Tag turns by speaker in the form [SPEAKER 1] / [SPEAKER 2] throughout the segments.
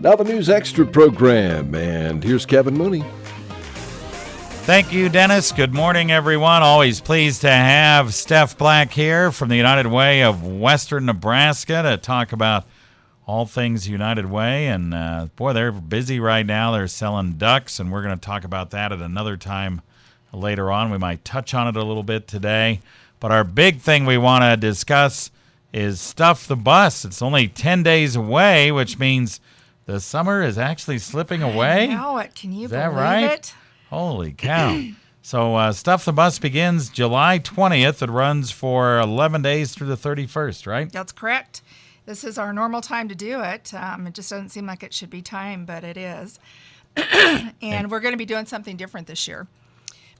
[SPEAKER 1] Now the News Extra program, and here's Kevin Mooney.
[SPEAKER 2] Thank you, Dennis. Good morning, everyone. Always pleased to have Steph Black here from the United Way of Western Nebraska to talk about all things United Way. And, boy, they're busy right now. They're selling ducks, and we're going to talk about that at another time later on. We might touch on it a little bit today. But our big thing we want to discuss is Stuff the Bus. It's only 10 days away, which means the summer is actually slipping away.
[SPEAKER 3] I know it. Can you
[SPEAKER 2] Is that
[SPEAKER 3] believe
[SPEAKER 2] right?
[SPEAKER 3] it?
[SPEAKER 2] Holy cow. So Stuff the Bus begins July 20th. It runs for 11 days through the 31st, right?
[SPEAKER 3] That's correct. This is our normal time to do it. It just doesn't seem like it should be time, but it is. And we're going to be doing something different this year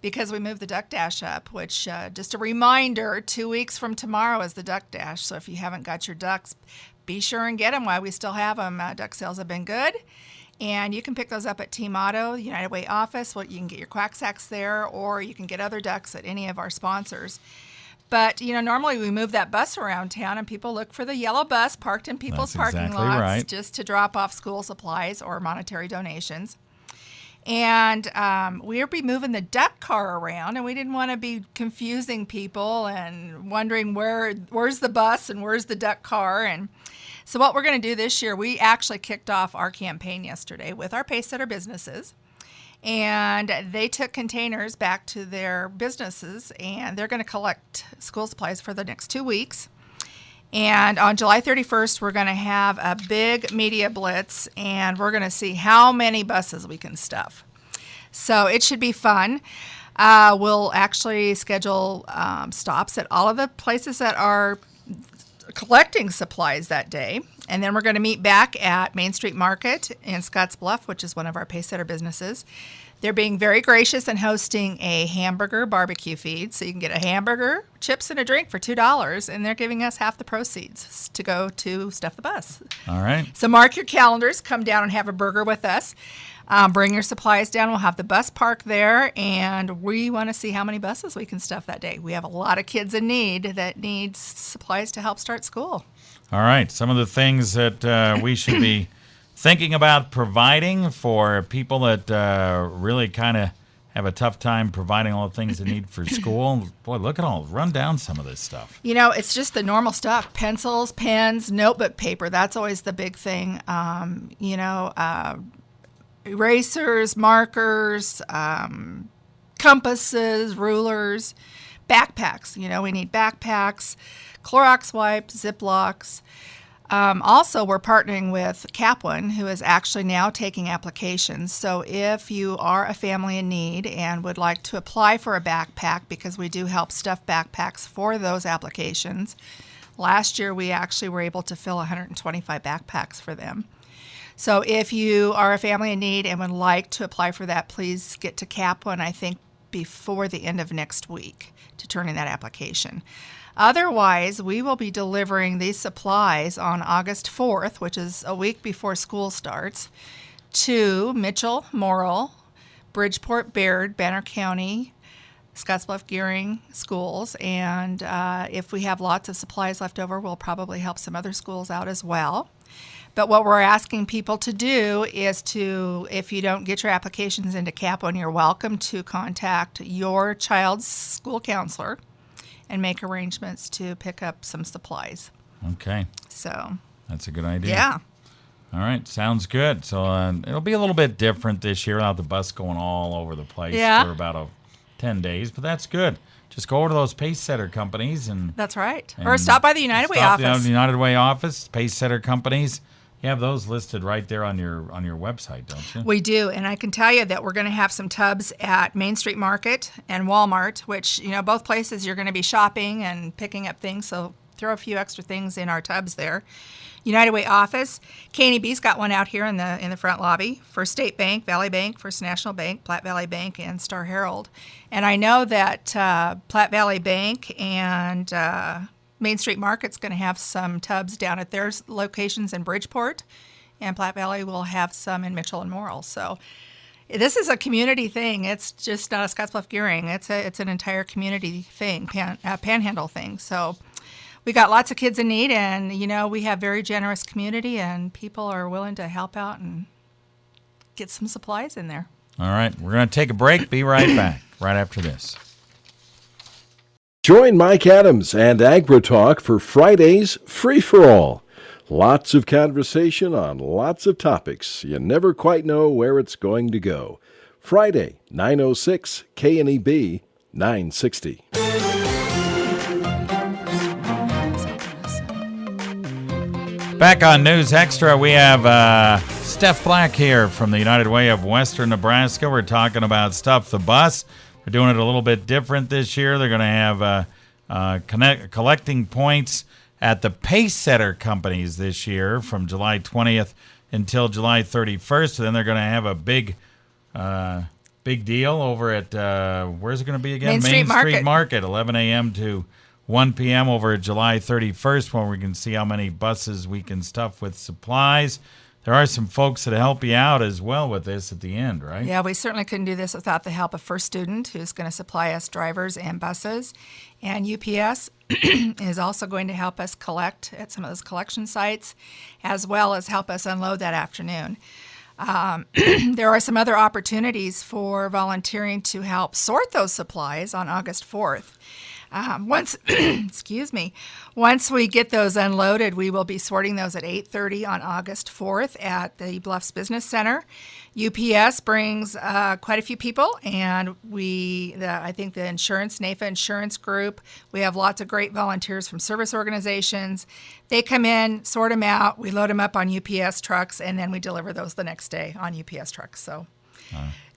[SPEAKER 3] because we moved the Duck Dash up, which, just a reminder, 2 weeks from tomorrow is the Duck Dash. So if you haven't got your ducks, be sure and get them while we still have them. Duck sales have been good. And you can pick those up at Team Auto, United Way office. Well, you can get your quack sacks there, or you can get other ducks at any of our sponsors. But, normally we move that bus around town, and people look for the yellow bus parked in people's
[SPEAKER 2] That's
[SPEAKER 3] parking
[SPEAKER 2] exactly
[SPEAKER 3] lots
[SPEAKER 2] right.
[SPEAKER 3] just to drop off school supplies or monetary donations. And we'll be moving the duck car around, and we didn't want to be confusing people and wondering where's the bus and where's the duck car. And so what we're going to do this year, we actually kicked off our campaign yesterday with our Pacesetter businesses. And they took containers back to their businesses, and they're going to collect school supplies for the next 2 weeks. And on July 31st, we're going to have a big media blitz, and we're going to see how many buses we can stuff. So it should be fun. We'll actually schedule stops at all of the places that are collecting supplies that day. And then we're going to meet back at Main Street Market in Scottsbluff, which is one of our Pacesetter businesses. They're being very gracious and hosting a hamburger barbecue feed. So you can get a hamburger, chips, and a drink for $2. And they're giving us half the proceeds to go to Stuff the Bus.
[SPEAKER 2] All right.
[SPEAKER 3] So mark your calendars. Come down and have a burger with us. Bring your supplies down. We'll have the bus park there. And we want to see how many buses we can stuff that day. We have a lot of kids in need that need supplies to help start school.
[SPEAKER 2] All right. Some of the things that we should be thinking about providing for people that really kind of have a tough time providing all the things they need for school. Boy, look at all. Run down some of this stuff.
[SPEAKER 3] It's just the normal stuff. Pencils, pens, notebook paper. That's always the big thing. Erasers, markers, compasses, rulers, backpacks. We need backpacks, Clorox wipes, Ziplocs. Also, we're partnering with Kaplan, who is actually now taking applications. So if you are a family in need and would like to apply for a backpack, because we do help stuff backpacks for those applications, last year we actually were able to fill 125 backpacks for them. So if you are a family in need and would like to apply for that, please get to Kaplan, I think, before the end of next week to turn in that application. Otherwise, we will be delivering these supplies on August 4th, which is a week before school starts, to Mitchell, Morrill, Bridgeport, Bayard, Banner County, Scottsbluff, Gering schools. And if we have lots of supplies left over, we'll probably help some other schools out as well. But what we're asking people to do is if you don't get your applications into Kaplan, you're welcome to contact your child's school counselor and make arrangements to pick up some supplies.
[SPEAKER 2] Okay.
[SPEAKER 3] So
[SPEAKER 2] that's a good idea.
[SPEAKER 3] Yeah.
[SPEAKER 2] All right. Sounds good. So it'll be a little bit different this year without the bus going all over the place for about 10 days, but that's good. Just go over to those Pacesetter companies and
[SPEAKER 3] that's right. Or stop by the United Way office.
[SPEAKER 2] The United Way office, Pacesetter companies. You have those listed right there on your website, don't you?
[SPEAKER 3] We do, and I can tell you that we're going to have some tubs at Main Street Market and Walmart, which, both places you're going to be shopping and picking up things, so throw a few extra things in our tubs there. United Way office, KNEB's got one out here in the front lobby. First State Bank, Valley Bank, First National Bank, Platte Valley Bank, and Star Herald. And I know that Platte Valley Bank and Main Street Market's going to have some tubs down at their locations in Bridgeport, and Platte Valley will have some in Mitchell and Morrill. So this is a community thing. It's just not a Scottsbluff Gering. It's an entire community thing, panhandle thing. So we got lots of kids in need, and we have very generous community, and people are willing to help out and get some supplies in there.
[SPEAKER 2] All right, we're going to take a break. Be right back right after this.
[SPEAKER 1] Join Mike Adams and AgriTalk for Friday's Free-for-All. Lots of conversation on lots of topics. You never quite know where it's going to go. Friday, 9:06, KNEB 960.
[SPEAKER 2] Back on News Extra, we have Steph Black here from the United Way of Western Nebraska. We're talking about Stuff the Bus. They're doing it a little bit different this year. They're going to have collecting points at the pace setter companies this year from July 20th until July 31st. And then they're going to have a big deal over at, where's it going to be again?
[SPEAKER 3] Main Street
[SPEAKER 2] Market, 11 a.m. to 1 p.m. over July 31st, when we can see how many buses we can stuff with supplies. There are some folks that help you out as well with this at the end, right?
[SPEAKER 3] Yeah, we certainly couldn't do this without the help of First Student, who's going to supply us drivers and buses. And UPS is also going to help us collect at some of those collection sites, as well as help us unload that afternoon. There are some other opportunities for volunteering to help sort those supplies on August 4th. Once we get those unloaded, we will be sorting those at 8:30 on August 4th at the Bluffs Business Center. UPS brings quite a few people, and I think the NAFA Insurance Group, we have lots of great volunteers from service organizations. They come in, sort them out, we load them up on UPS trucks, and then we deliver those the next day on UPS trucks. So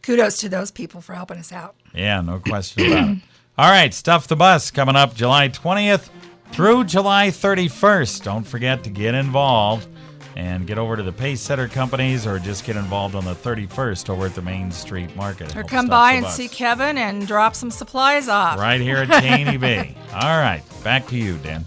[SPEAKER 3] kudos to those people for helping us out.
[SPEAKER 2] Yeah, no question about it. All right, Stuff the Bus coming up July 20th through July 31st. Don't forget to get involved and get over to the pace setter companies, or just get involved on the 31st over at the Main Street Market.
[SPEAKER 3] Or come by and see Kevin and drop some supplies off.
[SPEAKER 2] Right here at KNEB. All right, back to you, Dan.